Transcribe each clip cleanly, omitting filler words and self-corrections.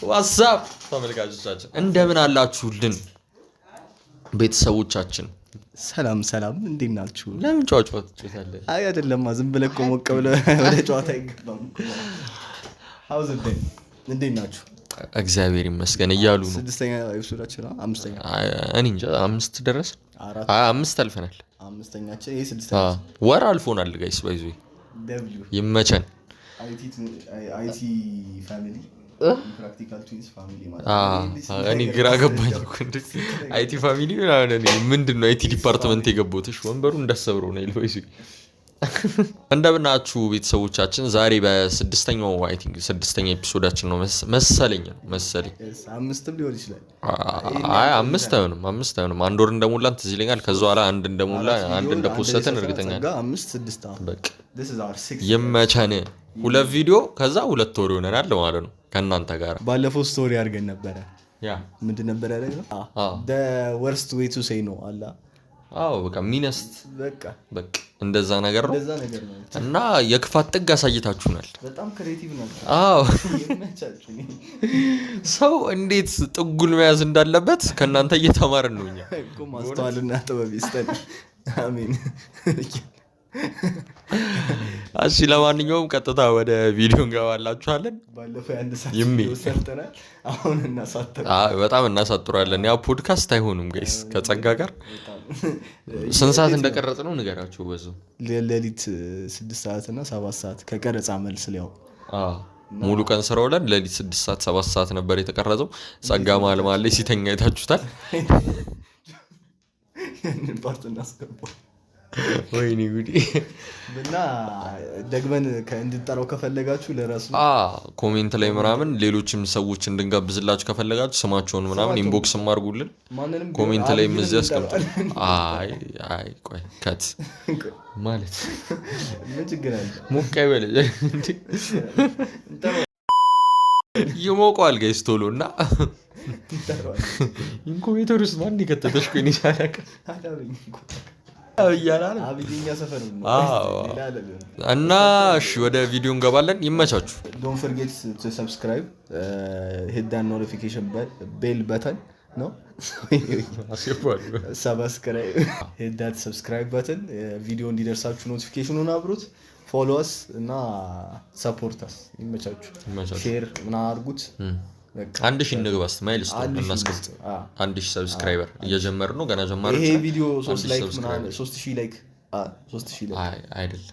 ዋትስአፕ ተመልካቾቻችን እንደምን አላችሁልን? ቤተሰቦቻችን ሰላም ሰላም፣ እንዴት ናችሁ? ለምን ጫጫታ ትጫወታለህ? አይ አይደለም፣ ዝም ብለህ እኮ ሞቅ ብለህ ወደ ጨዋታ አይገባም። ሀውዝ ዴይ እንዴት ናችሁ? እግዚአብሔር ይመስገን እያሉ ነው። ስድስተኛ ኤፒሶዳችን ነው። አምስተኛ እኔ እንጃ 5 ደረስ 5 አልፈናል። አምስተኛችን ይሄ ስድስተኛ ወር አልፎናል። ጋይስ ባይዙ ይመቸን። አይቲ ፋሚሊ ፕራክቲካል ትዊንስ ፋሚሊ ማለት እኔ ግራ ገባኝ እኮ አይቲ ፋሚሊ ምንድን ነው? አይቲ ዲፓርትመንት የገባሁት ወንበሩ እንዳሰብረው ነው ይልበይሱ። እንደምናችሁ ቤተሰቦቻችን፣ ዛሬ በስድስተኛው አይ ቲንክ ስድስተኛ ኤፒሶዳችን ነው መሰለኝ። አምስትም ሊሆን ይችላል። አይ አምስት አይሆንም። አንድ ወር እንደሞላን ትዝ ይለኛል። ከዛ በኋላ አንድ እንደሞላ አንድ እንደፖስተን እርግጠኛ ነኝ። አምስት ስድስት በቃ ይመቸን። 2 ቪዲዮ ከዛ 2 ወር ይሆነናል ማለት ነው ከእናንተ ጋር። ባለፈው ስቶሪ አድርገን ነበረ። ምንድን ነበር ያደረግነው? the worst way to say no አላ በቃ ሚነስት በቃ እንደዛ ነገር ነው። እና የክፋት ጥግ አሳይታችሁናል። በጣም ክሬቲቭ ነው። ሰው እንዴት ጥጉን መያዝ እንዳለበት ከእናንተ እየተማርን ነው። እኛ ማስተዋልና ጥበብ ይስጠን። አሜን። እሺ ለማንኛውም ቀጥታ ወደ ቪዲዮ እንገባላችኋለን። ባለፈው አንድ ሰዓት ሰርተናል። አሁን በጣም እናሳጥራለን። ያ ፖድካስት አይሆንም ጋይስ ከጸጋ ጋር። ስንት ሰዓት እንደቀረጽ ነው ንገራችሁ። በዙ ሌሊት 6 ሰዓት እና 7 ሰዓት ከቀረጻ መልስ ሊያው ሙሉ ቀን ስራ ውለን ሌሊት 6 ሰዓት 7 ሰዓት ነበር የተቀረጸው። ጸጋ መሀል መሀል ላይ ሲተኛ አይታችሁታል። ያንን ፓርት እናስገባው። ወይኔ ጉዲ። እና ደግመን እንድንጠራው ከፈለጋችሁ ለራሱ ኮሜንት ላይ ምናምን ሌሎችም ሰዎች እንድንጋብዝላችሁ ከፈለጋችሁ ስማቸውን ምናምን ኢንቦክስ አድርጉልን። ኮሜንት ላይ እዚህ አስቀምጡ። አይ ቆይ ከት ማለት ምን ችግር አለ? ሞቅ አይበል ይሞቀዋል ጋይስ ቶሎ። እና ኢንኩቤተር ውስጥ ማን ይከተተሽ ቆይ ይሻላል እና እሺ ወደ ቪዲዮ እንገባለን። ይመቻችሁ። ዶንት ፎርጌት ቱ ሰብስክራይብ ሂት ዳት ኖቲፊኬሽን ቤል በተን ነው ሰብስክራይብ ሂት ዳት ሰብስክራይብ በተን ቪዲዮ እንዲደርሳችሁ ኖቲፊኬሽኑን አብሩት። ፎሎ አስ እና ሰፖርት አስ። ይመቻችሁ። ሼር ምናምን አድርጉት። 1000 እንግባስ ማይልስቶን እናስቀምጥ። 1000 ሰብስክራይበር እየጀመርን ነው ገና ጀማሪ። ይሄ ቪዲዮ 3 ላይክ ምናምን 3000 ላይክ 3000 ላይክ አይደል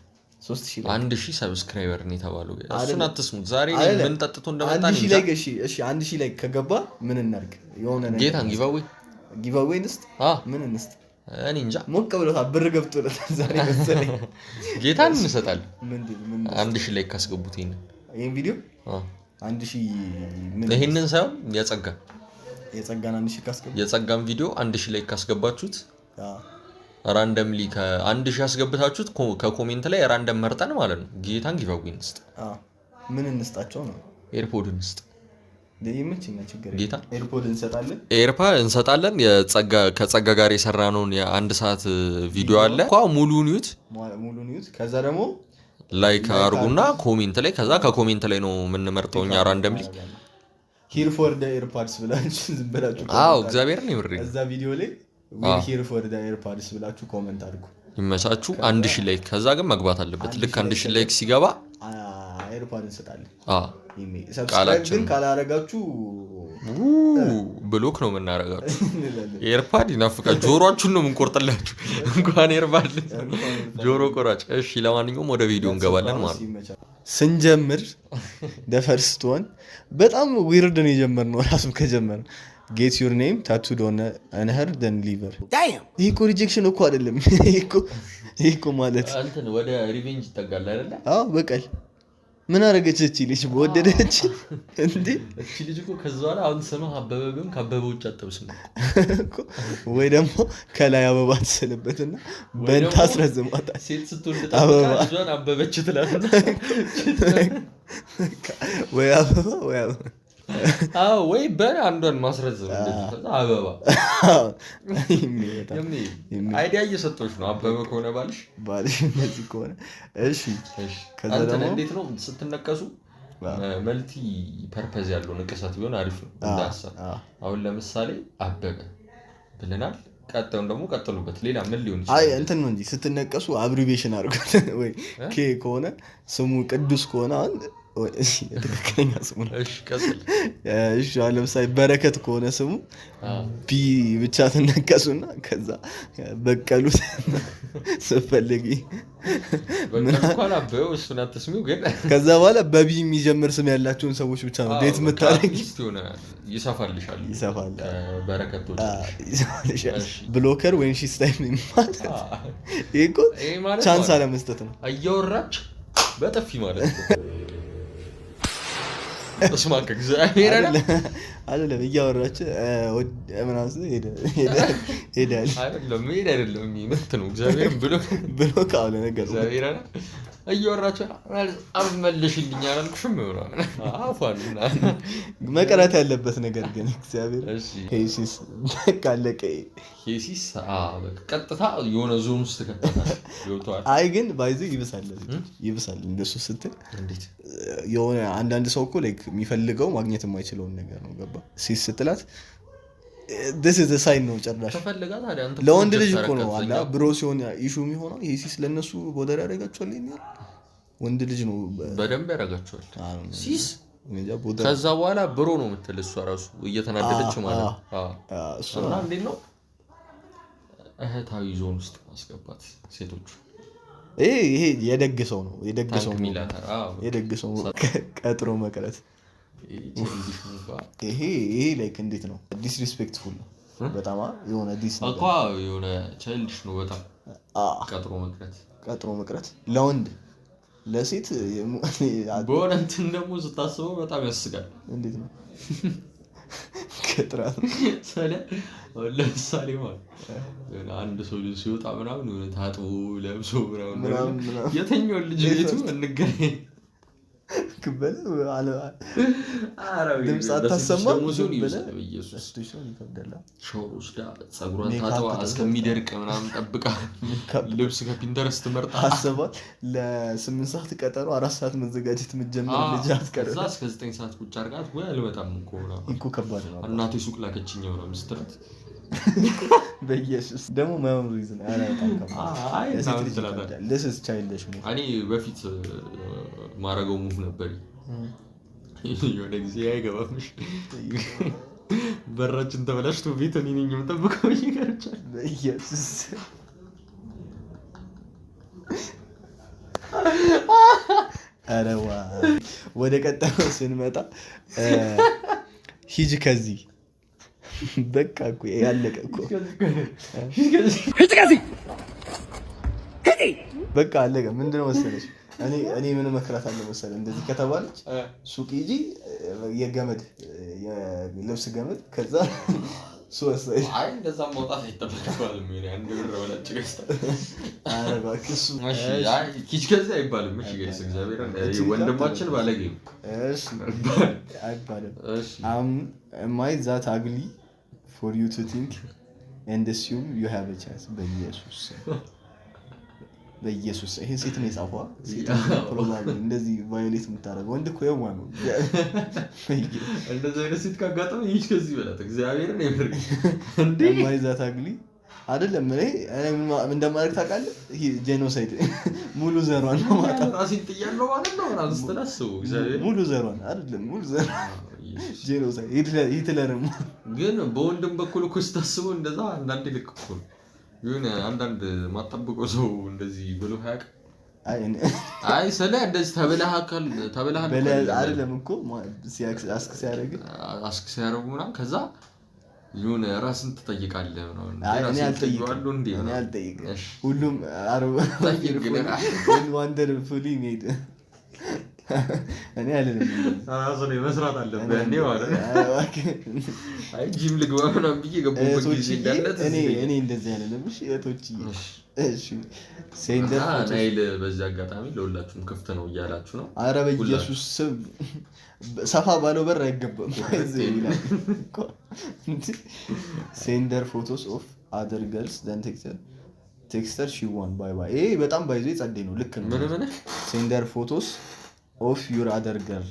3000 1000 ሰብስክራይበር ነው የተባለው። እሱን አትስሙት። ዛሬ ምን ጠጥቶ እንደመጣ ነው። 1000 ላይክ እሺ 1000 ላይክ ከገባ ምን እናድርግ? የሆነ ነገር ጌታን ጊቫዌይ እንስጥ። ምን እንስጥ? እኔ እንጃ። ሞቅ ብሎታል። ብር ገብቶለታል ዛሬ መሰለኝ። ጌታን እንሰጣለን። ምን 1000 ላይክ ካስገቡት ይሄን ቪዲዮ 1000 ይሄንን ሳይሆን የጸጋን 1000 ካስገቡ የጸጋን ቪዲዮ 1000 ላይክ ካስገባችሁት ራንደምሊ ከ1000 ያስገብታችሁት ከኮሜንት ላይ ራንደም መርጠን ማለት ነው ጌታን ጊቫዌይ እንስጥ። ምን እንስጣቸው ነው? ኤርፖድ እንስጥ። ለይመችኛ ችግር ጌታ ኤርፖድ እንሰጣለን። ከጸጋ ጋር የሰራነውን የ1 ሰዓት ቪዲዮ አለ ሙሉን ዩት። ከዛ ደግሞ ላይክ አድርጉና ኮሜንት ላይ ከዛ ከኮሜንት ላይ ነው የምንመርጠው እኛ ራንደምሊ። ሂር ፎር ዘ ኤርፓድስ ብላችሁ ዝም ብላችሁ እግዚአብሔርን ይምርኝ እዛ ቪዲዮ ላይ ሂር ፎር ዘ ኤርፓድስ ብላችሁ ኮሜንት አድርጉ። ይመቻችሁ። 1000 ላይክ ከዛ ግን መግባት አለበት። ልክ 1000 ላይክ ሲገባ ኤርፓድ እንሰጣለን። ሰብስክራይብ ግን ካላረጋችሁ ብሎክ ነው የምናረጋችሁ። ኤርፓድ ይናፍቃል። ጆሮአችሁን ነው የምንቆርጥላችሁ እንኳን ኤርፓድ ጆሮ ቆራጭ። እሺ ለማንኛውም ወደ ቪዲዮ እንገባለን ማለት ነው። ስንጀምር ደፈርስት ዋን በጣም ዊርድ ነው የጀመርነው። ራሱ ከጀመር ጌት ዩር ኔም ታቱድ ኦን አን ሄር ደን ሊቨር። ይሄ እኮ ሪጀክሽን እኮ አይደለም። ይሄ እኮ ማለት አንተን ወደ ሪቬንጅ ይጠጋል አይደለ? በቀል ምን አረገች እቺ ልጅ? በወደደች እንዴ እቺ ልጅ እኮ ከዛ በኋላ አሁን ስምህ አበበ ቢሆን ከአበበ ውጭ አጠብስም እኮ ወይ ደግሞ ከላይ አበባ ትሰለበትና በእንታ አስረዝማታል። ሴት ስትወልድ ታበባ ልጇን አበበች ትላለና ወይ አበባ ወይ በአንዷን ማስረዝም አበባ አይዲያ እየሰጠች ነው። አበበ ከሆነ ባልሽ እንደዚህ ከሆነ እሺ። ከዛ ደግሞ እንዴት ነው ስትነቀሱ መልቲ ፐርፐዝ ያለው ንቅሳት ቢሆን አሪፍ ነው እንዳሰብ። አሁን ለምሳሌ አበበ ብለናል፣ ቀጣዩን ደግሞ ቀጥሉበት። ሌላ ምን ሊሆን ይችላል? አይ እንትን ነው እንጂ ስትነቀሱ አብሪቬሽን አድርጉት። ወይ ኬ ከሆነ ስሙ ቅዱስ ከሆነ ትክክለኛ ስሙ ነው። እሺ ለምሳሌ በረከት ከሆነ ስሙ ቢ ብቻ ትነቀሱና ከዛ በቀሉት ስትፈልጊ ከዛ በኋላ በቢ የሚጀምር ስም ያላቸውን ሰዎች ብቻ ነው ዴት የምታደርጊ። ይሰፋል። ብሎከር ወይም ሺስ ታይም ማለት ይሄ እኮ ቻንስ አለመስጠት ነው። እያወራች በጥፊ ማለት ነው። እስማከ እግዚአብሔር አይደለም እያወራች ምናምን ሄዳል አይደለም የሚመት ነው። እግዚአብሔር ብሎ ካለ ነገር እግዚአብሔር እያወራች አመለሽልኝ አላልኩሽም ይሆናል አፋልና መቀረት ያለበት ነገር ግን እግዚአብሔር ሄሲስ ካለቀ ሄሲስ በቃ ቀጥታ የሆነ ዞን ውስጥ ከተታል ይወጣል። አይ ግን ባይዙ ይብሳል እንደሱ ስትል እንዴት የሆነ አንዳንድ ሰው እኮ ላይክ የሚፈልገው ማግኘት የማይችለውን ነገር ነው። ገባ ሲስ ስትላት this is the sign ነው ጨራሽ ተፈልጋት ታዲያ አንተ ለወንድ ልጅ እኮ ነው አላ ብሮ ሲሆን ኢሹ የሚሆነው ይሄ ሲስ ለነሱ ቦደር ያደርጋቸዋል ይላል። ወንድ ልጅ ነው በደንብ ያደርጋቸዋል ሲስ ከዛ በኋላ ብሮ ነው የምትል እሷ ራሱ እየተናደደች ማለት እሱና እንዴት ነው እህታዊ ዞን ውስጥ ማስገባት ሴቶቹ ይሄ የደግ ሰው ነው የደግ ሰው ቀጥሮ መቅረት ይሄ ላይክ እንዴት ነው ዲስሪስፔክትፉል ነው በጣም የሆነ ዲስ ነው አቋ የሆነ ቻይልድሽ ነው በጣም ቀጥሮ መቅረት ለወንድ ለሴት በሆነ እንትን ደግሞ ስታስበው በጣም ያስጋል። እንዴት ነው ከጥራት ሰለ ለምሳሌ ማለት አንድ ሰው ሲወጣ ምናምን የሆነ ታጥቦ ለብሶ ምናምን የተኛው ልጅ ቤቱ እንገናኝ ክበለ አራው ድምጽ አታሰማ ኢየሱስ ሾሮስ ዳ ጸጉሯን ታጥባ እስከሚደርቅ ምናምን ጠብቃ ልብስ ከፒንተረስት መርጣ አሰባ ለ8 ሰዓት ቀጠሮ 4 ሰዓት መዘጋጀት መጀመር ልጅ አትቀር እዛ እስከ 9 ሰዓት ቁጭ አርጋት ወይ አልበጣም እኮ ከባድ ነው። እናቴ ሱቅ ላከችኝ ነው ምስትራት በኢየሱስ ደግሞ ማየው ሪዝን አላውቅም። አይ this is childish ነው። እኔ በፊት ማረገው ሙቭ ነበር የሆነ ጊዜ አይገባምሽ በራችን ተበላሽቶ ቤት እኔ ነኝ የምጠብቀው ይገርቻል። በኢየሱስ አረዋ ወደ ቀጣዩ ስንመጣ ሂጅ ከዚህ በቃ እኮ ያለቀ እኮ በቃ አለቀ። ምንድነው መሰለሽ እኔ ምን መክራት አለ መሰለህ እንደዚህ ከተባለች ሱቅ ሂጂ የገመድ የልብስ ገመድ ከዛ ሶስት አይ እንደዛ መውጣት አይጠበቅባልም። ምን አንድ ብር ወላጭ ገዝታ አረጋክሱ አይ ኪች ከዛ አይባልም። እሺ ጋይስ እግዚአብሔር ወንድማችን ባለጌ እሺ አይባልም። am I that ugly for you to think and assume you have a chance? በኢየሱስ ይሄ ሴት ነው የጻፈው ሴት ፕሮግራም እንደዚህ ቫዮሌት የምታረገው ወንድ እኮ የዋ ነው እንደዚህ አይነት ሴት ካጋጠመ ይች ከዚህ በላት እግዚአብሔርን ይምር እንዴ ማይዛት አግሊ አይደለም። እኔ እንደማደርግ ታውቃለህ? ይሄ ጄኖሳይድ ሙሉ ዘሯን ነው ማለት ራሴን ጥያለሁ ማለት ነው። ራስ ተላስቡ እግዚአብሔር ሙሉ ዘሯን አይደለም ሙሉ ዘሯን ጄኖሳይድ ሂትለርም ግን በወንድም በኩል እኮ ስታስበው እንደዛ አንዳንዴ ልክ እኮ የሆነ አንዳንድ ማጣበቀው ሰው እንደዚህ ብሎ ያውቅ አይ ሰለ እንደዚህ ተበላህ አይደለም እኮ አስክ ሲያደርጉ ምናምን ከዛ የሆነ ራስን ትጠይቃለህ ነው እኔ አልጠይቅም ሁሉም አረብ ወንደርፉሊ ሜድ እኔ አይደለም ራስን መስራት አለብህ እኔ ማለት አይ ጂም ልግባ ምናምን ብዬ ገባሁ ጊዜ እንዳለት እኔ እንደዚህ አይደለም። እሺ እሺ ሴንደር ናይል በዚህ አጋጣሚ ለሁላችሁም ክፍት ነው እያላችሁ ነው። ኧረ በኢየሱስ ስም ሰፋ ባለው በር አይገባም ሴንደር ፎቶስ ኦፍ አደር ገርልስ ዘን ቴክስተር ሺ ዋን ባይ ባይ ይሄ በጣም ባይዞ ጸዴ ነው። ልክ ነው። ምን ሴንደር ፎቶስ of your other girl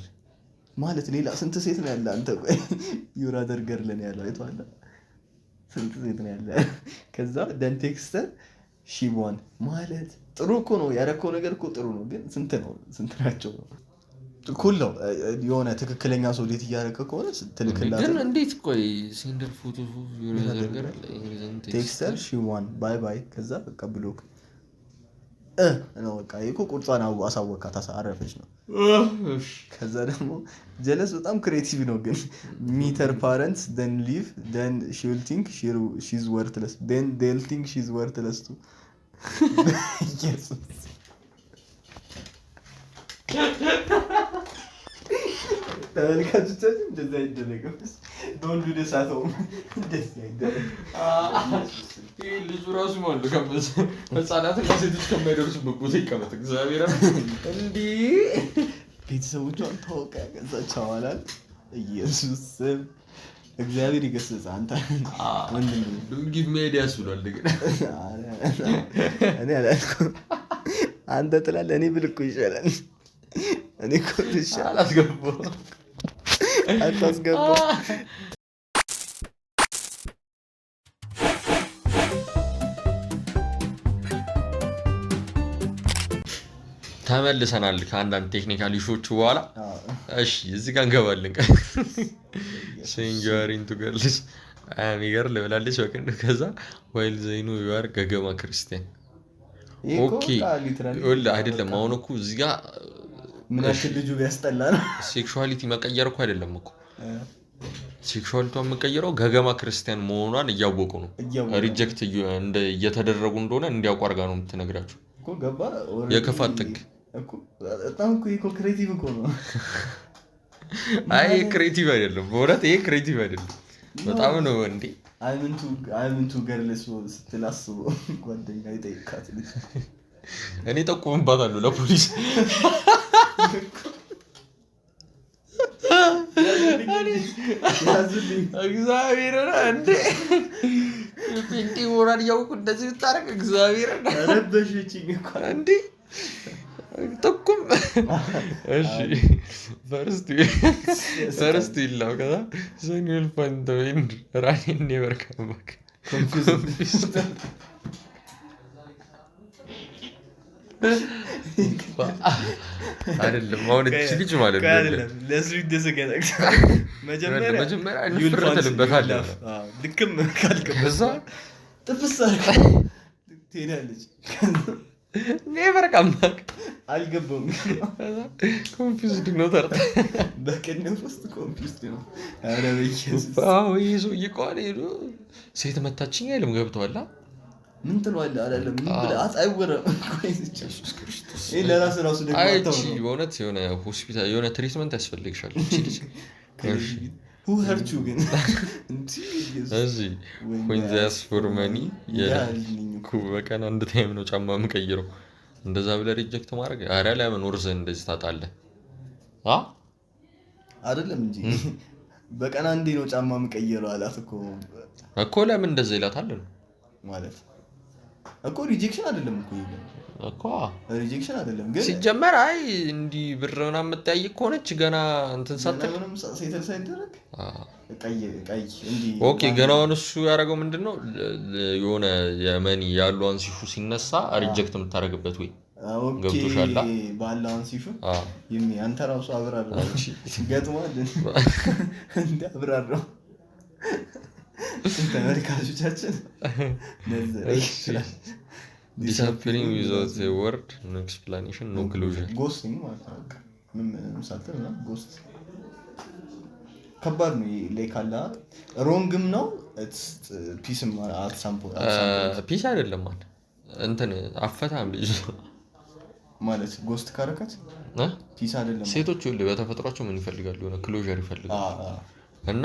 ማለት ሌላ ስንት ሴት ነው ያለ አንተ? ቆይ ዩራደር ገርለን ያለው አይተዋል። ስንት ሴት ነው ያለ? ከዛ ደን ቴክስተር ሺቦን ማለት ጥሩ እኮ ነው ያደረከው ነገር እኮ ጥሩ ነው፣ ግን ስንት ናቸው ነው ኩል ነው የሆነ ትክክለኛ ሰው ዴት እያደረገ ከሆነ ትልክላት። ግን እንዴት ቆይ ሲንደር ፎቶ ዩራደር ገር ቴክስተር ሺቦን ባይ ባይ ከዛ በቃ ብሎክ ነው በቃ ይሄ ቁርጧን አሳወቃት አረፈች ነው። ከዛ ደግሞ ጀለስ በጣም ክሬቲቭ ነው ግን ሚተር ፓረንትስ then leave then she will think she's worthless then they'll think she's worthless too. Yes. ተመልካቾቻችን እንደዛ ይደረጋል። ዶንት ዱ ዲስ አት ሆም። እንደዛ ይደረጋል። ይሄ ልጁ ራሱ ማለት ከመሰ ህፃናት እና ሴቶች ከማይደርሱበት ቦታ ይቀመጥ። እግዚአብሔር እንዴ ቤተሰቦቿን ታወቀ ከዛ ቻዋላል። ኢየሱስ እግዚአብሔር ይገስጽ። አንተ ወንድም ዶንት ጊቭ ሚ አይዲያስ ብሏል። ግን እኔ አላልኩም አንተ ትላለህ። እኔ ብል እኮ ይሻላል። እኔ እኮ ይሻላል። አታስገባው ተመልሰናል ከአንዳንድ ቴክኒካል ኢሹዎች በኋላ። እሺ እዚህ ጋር እንገባለን። ሲንጋሪን ቱ ገርልስ አሚገር ለብላለች በቀን ከዛ ዋይል ዘይኑ ይዋር ገገማ ክርስቲያን ኦኬ ወላ አይደለም። አሁን እኮ እዚህ ጋር ምን ያክል ልጁ ቢያስጠላ ነው። ሴክሹዋሊቲ መቀየር እኮ አይደለም እኮ ሴክሹዋሊቲውን መቀየረው ገገማ ክርስቲያን መሆኗን እያወቁ ነው። ሪጀክት እየተደረጉ እንደሆነ እንዲያውቁ አድርጋ ነው የምትነግራቸው እኮ ገባ። የክፋት ጥግ እኮ በጣም እኮ ክሬቲቭ እኮ ነው። አይ ክሬቲቭ አይደለም በእውነት ይሄ ክሬቲቭ አይደለም። በጣም ነው እንዴ አይምንቱ ገርልስ ስትል አስበው ጓደኛ ይጠይቃት ልጅ እኔ ጠቁምባታለሁ ለፖሊስ እግዚአብሔር እንዴ ፒንቲ ሞራል ያውቁ እንደዚህ ብታረግ እግዚአብሔር ረበሽችኝ እኮ እንዴ ጠቁም። እሺ ፈርስት ይላው ከዛ ሰኒል ፋንቶይን ራኔን ኔቨር ካም ባክ ኮንፊውዝድ አይደለም። አሁን እቺ ልጅ ማለት ነው አይደለም ለዚህ ደሰገና መጀመሪያ ይፈረተልበታል። ልክም ካልከበዛ ጥፍስ ትሄዳለች። ኔቨር ካም ባክ አልገባም። ኮንፊውዝድ ነው ተርታ በቀደም ውስጥ ኮንፊውዝድ ነው። አረ በኢየሱስ ይሄ ሰውዬ እኮ ሄዶ ሴት መታችኝ አይልም። ገብቶሃል? ምን ትለዋለህ? አይደለም ምን ብለህ አትአይወረም እኮ ኢየሱስ ክርስቶስ። ይሄ ለራስ ራሱ ደግሞ አይቺ በእውነት የሆነ ሆስፒታል የሆነ ትሪትመንት ያስፈልግሻል። እቺ ልጅ who hurt you ግን እዚህ when they ask for money በቀን አንድ ታይም ነው ጫማ የምቀይረው። እንደዛ ብለህ ሪጀክት ማድረግ ኧረ ለምን ወርዘህ እንደዚህ ታጣለህ? አይደለም እንጂ በቀን አንዴ ነው ጫማ የምቀይረው አላት እኮ ለምን እንደዛ ይላታል ነው ማለት እኮ ሪጀክሽን አይደለም እኮ ሪጀክሽን አይደለም። ግን ሲጀመር አይ እንዲህ ብር ምናምን የምትጠይቅ ከሆነች ገና እንትን ሳትል ምንም ሴተል ሳይደረግ ቀይ እንዲ ኦኬ። ገና አሁን እሱ ያደረገው ምንድን ነው የሆነ የመኒ ያሉን ሲሹ ሲነሳ ሪጀክት የምታደርግበት ወይ ገብቶሻል? ባላውን ሲሹ ይሚ አንተ ራሱ አብራራ ገጥሟል እንደ አብራራው ተመልካቾቻችን disappearing without a word, no explanation, no closure. ghosting ማለት ነው። ምን ሳልተና ghost ከባድ ነው። ላይ ካላ ሮንግም ነው ፒስም at some point ፒስ አይደለም ማለት እንትን አፈታም ልጅ ማለት ghost ካረከት ፒስ አይደለም። ሴቶች ሁሉ በተፈጥሯቸው ምን ይፈልጋሉ? የሆነ ክሎዥር ይፈልጋሉ። እና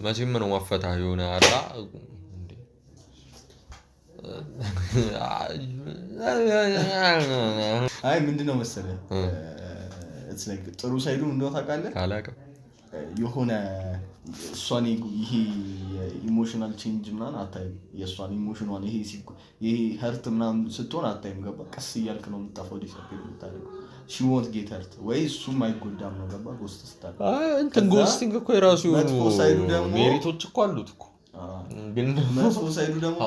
መቼም ነው ማፈታ የሆነ አላ አይ ምንድነው መሰለህ ጥሩ ሳይዱ እንደው ታውቃለህ? አላውቅም። የሆነ እሷን ይሄ ኢሞሽናል ቼንጅ ምናምን አታይም። የእሷን ኢሞሽኗን ይሄ ሀርት ምናምን ስትሆን አታይም። ገባ? ቀስ እያልክ ነው የምጠፋው። ዲስአፒር የምታደርገው ሺ ወንት ጌት ሀርት ወይ እሱም አይጎዳም ነው። ገባ? ጎስት ስታደርግ እንትን ጎስቲንግ እኮ የራሱ ሜሪቶች እኮ አሉት እኮ። ግን መጥፎ ሳይዱ ደግሞ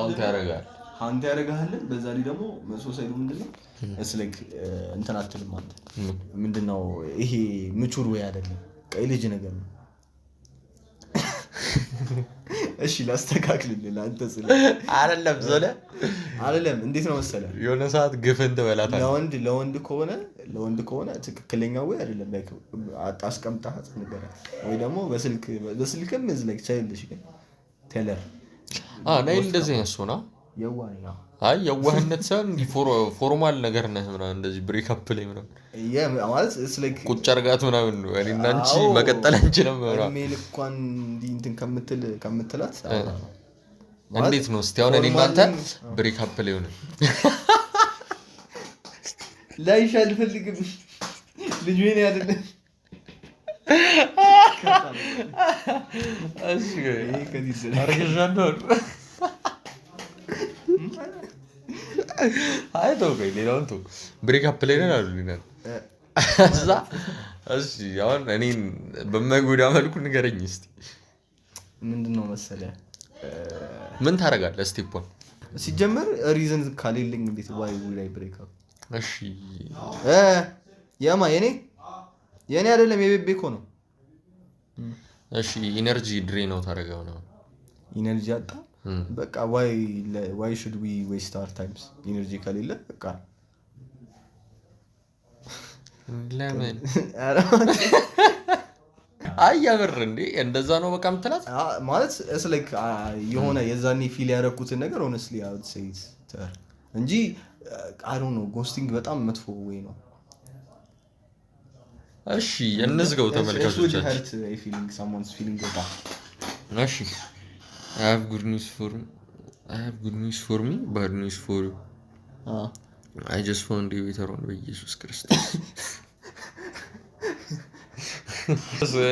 ሀንት ያደርጋል። በዛ ላይ ደግሞ መጥፎ ሳይዱ ምንድነው? እስላይክ እንትን አትልም አንተ ምንድነው ይሄ ምቹር ወይ አይደለም፣ ቀይ ልጅ ነገር ነው። እሺ ላስተካክልልህ አንተ ስለ አይደለም እንዴት ነው መሰለህ የሆነ ሰዓት ግፍን ትበላታለህ። ለወንድ ከሆነ ትክክለኛው ወይ አይደለም ላይክ አስቀምጣት ነገር ወይ ደግሞ በስልክም is like childish ግን ቴለር ናይ እንደዚህ ነው የዋህ ነው። አይ የዋህነት ሳይሆን ፎርማል ነገር ነው ምናምን እንደዚህ ብሬክ አፕ ላይ ምናምን ማለት it's like ቁጭ አርጋት ምናምን ነው እኔና አንቺ መቀጠል አንችልም ምናምን ሜል እንኳን እንትን ከምትላት እንዴት ነው እስቲ አሁን እኔና አንተ ብሬክ አፕ ላይ ሆነ ላይሽ አልፈልግም ልጅ ወይ ነው አይደል? እሺ አርግዣለሁ አይ ተው ሌላውን ተው ብሬክ አፕ ላይ ነን አሉልኝ። እሺ አሁን እኔን በማይጎዳ መልኩ ንገረኝ እስቲ ምንድነው መሰለህ ምን ታደርጋለህ? ስቴፕ ሲጀመር ሪዝን ካሌለኝ እንዴት ዋይ ላይ ብሬክ አፕ? እሺ የኔ አይደለም የቤቤ እኮ ነው። እሺ ኢነርጂ ድሬን ነው ታደርገው ነው ኢነርጂ አጣ በቃ why should we waste our times? ኢነርጂ ከሌለ በቃ ለምን አያበር እንዴ እንደዛ ነው በቃ ምትላት ማለት it's like የሆነ የዛኔ ፊል ያደረኩትን ነገር honestly I would say እንጂ I don't know ghosting በጣም መጥፎ ወይ ነው። እሺ እንዝገው ተመልካቾቻችን። someone's feeling good. እሺ I have good news for me, bad news for you. I just found you better on በኢየሱስ ክርስቶስ።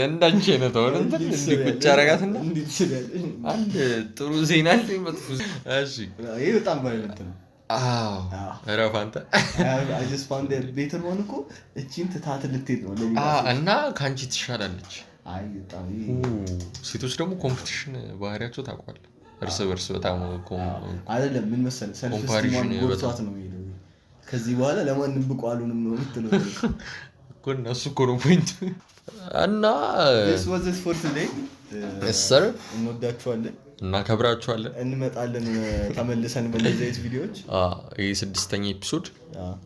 እንዳንቺ ነው ተወው እንትን እንዴ ቁጭ አረጋትና አንድ ጥሩ ዜና አለኝ መጥፎ። እሺ ይሄ በጣም ቫይለንት ነው። እረፍ አንተ። I just found a better one እኮ እቺን ትታት ልትሄድ ነው እና ካንቺ ትሻላለች። አይ በጣም ሴቶች ደግሞ ኮምፒቲሽን ባህሪያቸው ታውቃለህ። እርስ በርስ በጣም አይደለም ምን መሰለህ ሰልፍ ስቲም ወርቷት ነው የሚለው። ከዚህ በኋላ ለማንም ብቁ አልሆንም ነው የምትለው እኮ እነሱ እኮ ነው ፖይንት። እና this was it for today. sir እንወዳችኋለን እናከብራችኋለን። እንመጣለን ተመልሰን በለዚህ ቪዲዮዎች። ይሄ 6ኛ ኤፒሶድ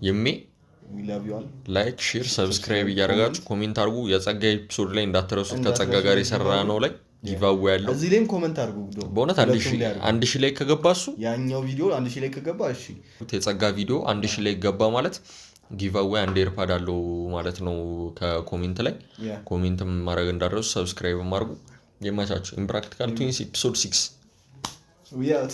የሜ we love you all. ላይክ ሼር ሰብስክራይብ እያደረጋችሁ ኮሜንት አድርጉ። የጸጋ ኤፒሶድ ላይ እንዳትረሱት ከጸጋ ጋር የሰራነው ላይ ጊቫዌ ያለው እዚህ ላይም ኮሜንት አድርጉ። በእውነት 1000 ላይ ከገባሱ ያኛው ቪዲዮ 1000 ላይ ከገባ እሺ የጸጋ ቪዲዮ 1000 ላይ ገባ ማለት ጊቫዌ አንድ ኤርፓድ አለው ማለት ነው። ከኮሜንት ላይ ኮሜንትም ማድረግ እንዳትረሱ ሰብስክራይብ አድርጉ። የማቻችሁ ኢምፕራክቲካል ትዊንስ ኤፒሶድ 6 we out